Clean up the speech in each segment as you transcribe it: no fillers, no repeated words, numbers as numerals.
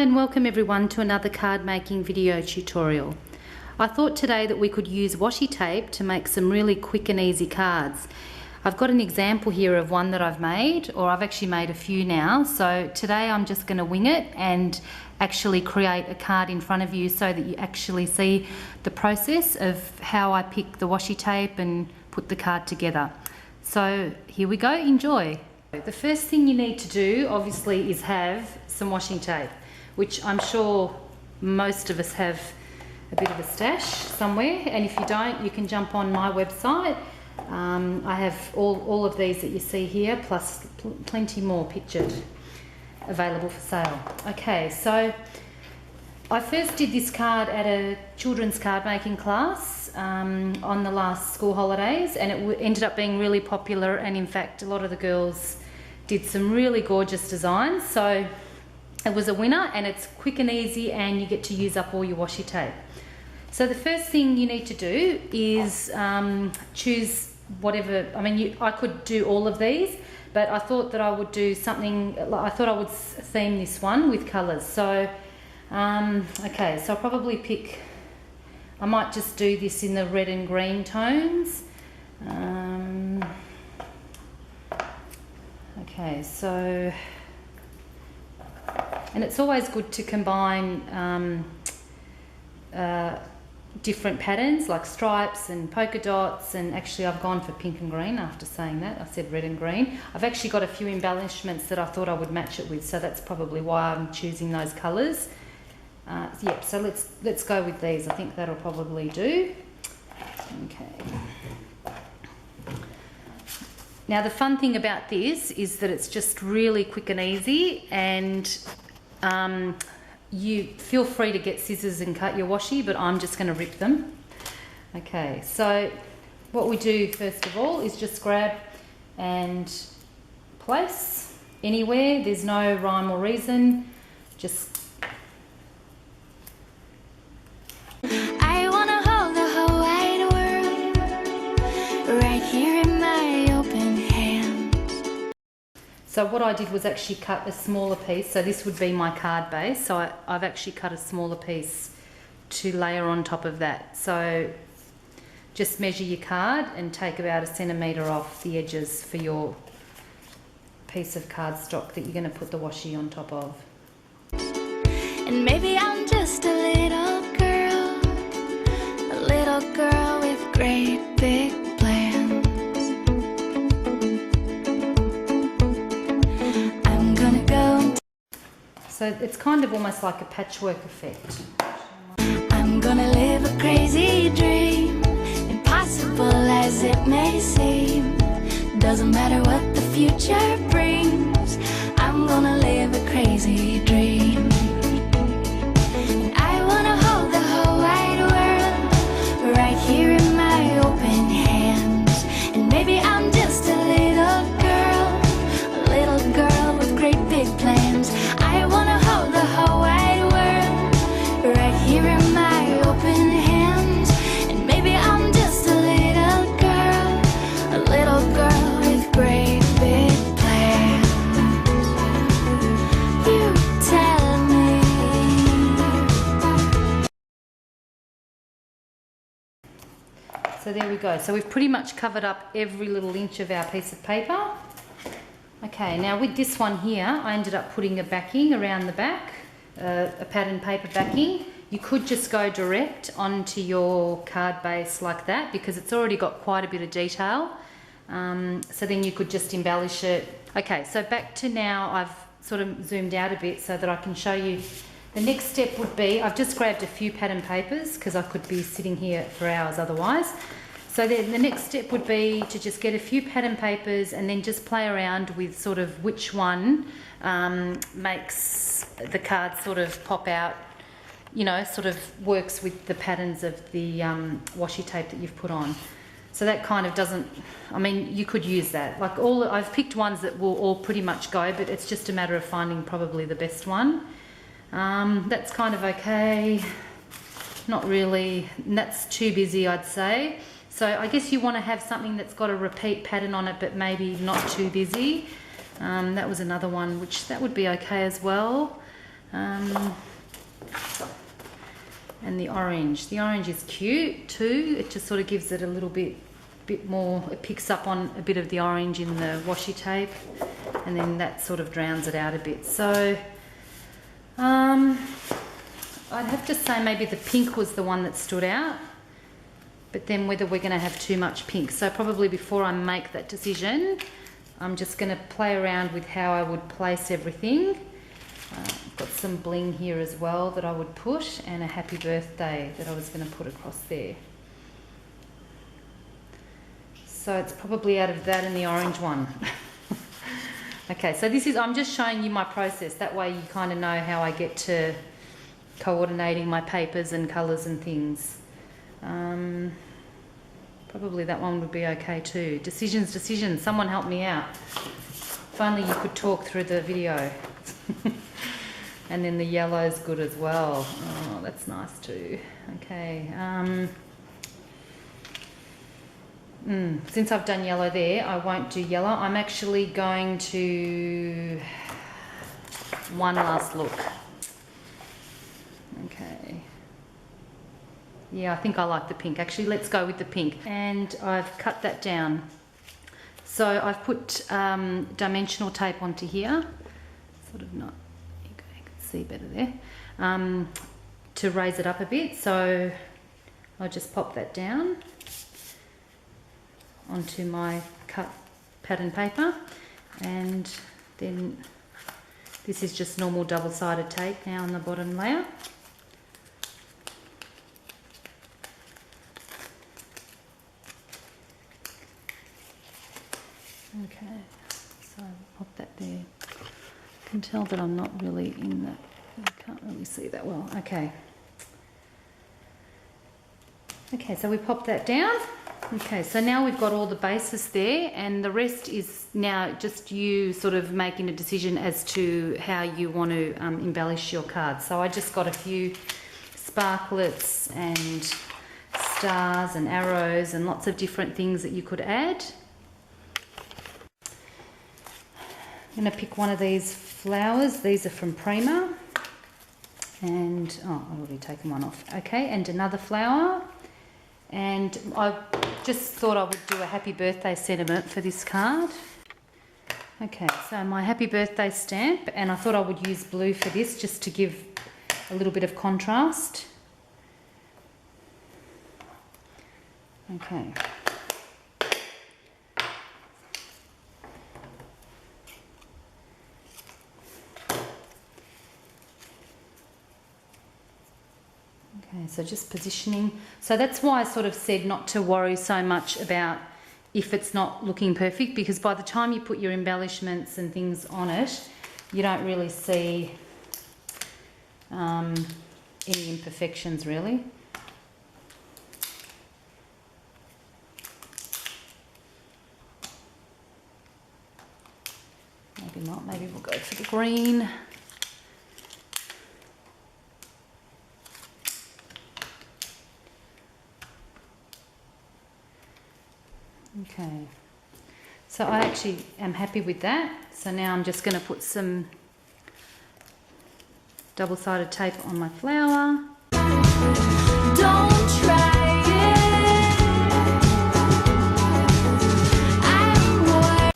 and welcome everyone to another card making video tutorial. I thought today that we could use washi tape to make some really quick and easy cards. I've got an example here of one that I've made, or I've actually made a few now. So today I'm just going to wing it and actually create a card in front of you so that you actually see the process of how I pick the washi tape and put the card together. So here we go, enjoy. The first thing you need to do obviously is have some washing tape, which I'm sure most of us have a bit of a stash somewhere, and if you don't, you can jump on my website. I have all of these that you see here, plus plenty more pictured available for sale. Okay, so I first did this card at a children's card making class on the last school holidays, and it ended up being really popular, and in fact a lot of the girls did some really gorgeous designs. So it was a winner, and it's quick and easy, and you get to use up all your washi tape. So the first thing you need to do is choose whatever, I could do all of these, but I thought that I would do something, I thought I would theme this one with colours. So, okay, so I'll probably pick, I might just do this in the red and green tones. Okay, so, and it's always good to combine different patterns like stripes and polka dots, and actually I've gone for pink and green after saying that. I said red and green. I've actually got a few embellishments that I thought I would match it with, so that's probably why I'm choosing those colours. Yep, so let's go with these. I think that'll probably do. Okay. Now the fun thing about this is that it's just really quick and easy, and you feel free to get scissors and cut your washi, but I'm just going to rip them. Okay, so what we do first of all is just grab and place anywhere. There's no rhyme or reason, just I wanna hold the whole wide world right here in my open hands. So what I did was actually cut a smaller piece, so this would be my card base, so I've actually cut a smaller piece to layer on top of that. So just measure your card and take about 1 centimetre off the edges for your piece of cardstock that you're going to put the washi on top of. And maybe I'm just a little girl with great big plans. I'm gonna go. So it's kind of almost like a patchwork effect. I'm gonna live a crazy dream, impossible as it may seem. Doesn't matter what the future brings, I'm gonna live a crazy dream. I wanna hold the whole wide world right here in my open hands. And maybe I'm just a little girl with great big plans. I wanna hold the whole wide world right here in my open hands. And maybe I'm just a little girl with great big plans. You tell me. So there we go. So we've pretty much covered up every little inch of our piece of paper. Okay, now with this one here, I ended up putting a backing around the back, a pattern paper backing. You could just go direct onto your card base like that, because it's already got quite a bit of detail. So then you could just embellish it. Okay, so back to now, I've sort of zoomed out a bit so that I can show you. The next step would be, I've just grabbed a few pattern papers because I could be sitting here for hours otherwise. So then the next step would be to just get a few pattern papers and then just play around with sort of which one makes the card sort of pop out, you know, sort of works with the patterns of the washi tape that you've put on. So that kind of doesn't, you could use that. Like I've picked ones that will all pretty much go, but it's just a matter of finding probably the best one. That's kind of okay. Not really, that's too busy, I'd say. So I guess you want to have something that's got a repeat pattern on it, but maybe not too busy. That was another one, which that would be okay as well. And the orange. The orange is cute too. It just sort of gives it a little bit more, it picks up on a bit of the orange in the washi tape, and then that sort of drowns it out a bit. So I'd have to say maybe the pink was the one that stood out, but then whether we're going to have too much pink. So probably before I make that decision, I'm just going to play around with how I would place everything. I've got some bling here as well that I would put, and a happy birthday that I was going to put across there. So it's probably out of that and the orange one. Okay, so this is, I'm just showing you my process. That way you kind of know how I get to coordinating my papers and colours and things. Probably that one would be okay too. Decisions. Someone help me out. If only you could talk through the video. And then the yellow's good as well. Oh, that's nice too. Okay. Since I've done yellow there, I won't do yellow. I'm actually going to one last look. Okay. Yeah, I think I like the pink. Actually, let's go with the pink. And I've cut that down. So I've put dimensional tape onto here. Sort of not, you can see better there. To raise it up a bit. So I'll just pop that down onto my cut pattern paper, and then this is just normal double-sided tape now on the bottom layer. Okay, so I'll pop that there. I can tell that I'm not really in that, I can't really see that well. Okay. Okay, so we pop that down. Okay, so now we've got all the bases there, and the rest is now just you sort of making a decision as to how you want to embellish your card. So I just got a few sparklets and stars and arrows and lots of different things that you could add. I'm going to pick one of these flowers. These are from Prima. And, oh, I've already taken one off. Okay, and another flower. And I just thought I would do a happy birthday sentiment for this card. Okay, so my happy birthday stamp, and I thought I would use blue for this just to give a little bit of contrast. Okay. Okay, so just positioning. So that's why I sort of said not to worry so much about if it's not looking perfect, because by the time you put your embellishments and things on it, you don't really see any imperfections really. Maybe not, maybe we'll go for the green. Okay, so I actually am happy with that. So now I'm just going to put some double-sided tape on my flower. Don't try it.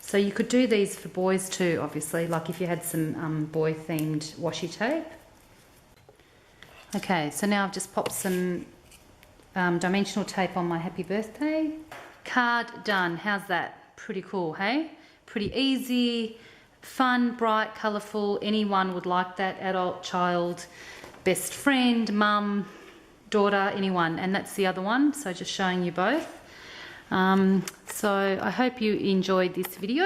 So you could do these for boys too, obviously, like if you had some boy-themed washi tape. Okay, so now I've just popped some dimensional tape on my happy birthday. Card done. How's that? Pretty cool, hey? Pretty easy, fun, bright, colourful. Anyone would like that, adult, child, best friend, mum, daughter, anyone. And that's the other one, so just showing you both. So I hope you enjoyed this video.